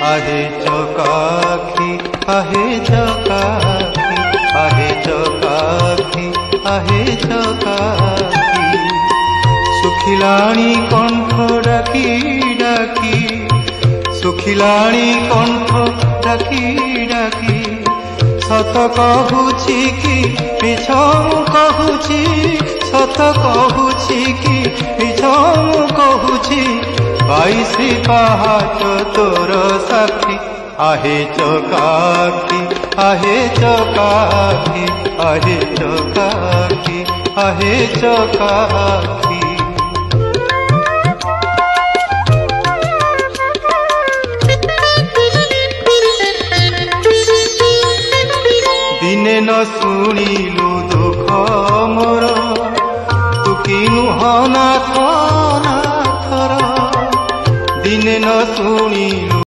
आहे चकाखी आहे चकाखी आहे चकाखी आहे चकाखी सुखिलाणी कंठ डाकी डाकी सुखिलाणी कंठ डाकी डाकी सत कहूची कि मिछ कहूची सत कहूची कि मिछ कहूची 22 पहाच तोर साक्षी आहे चकाखी आहे चकाखी आहे चकाखी आहे चकाखी दिने न शुणिलु दुख मोर तू किनुह नाथ नाथर दिने न शुणिलु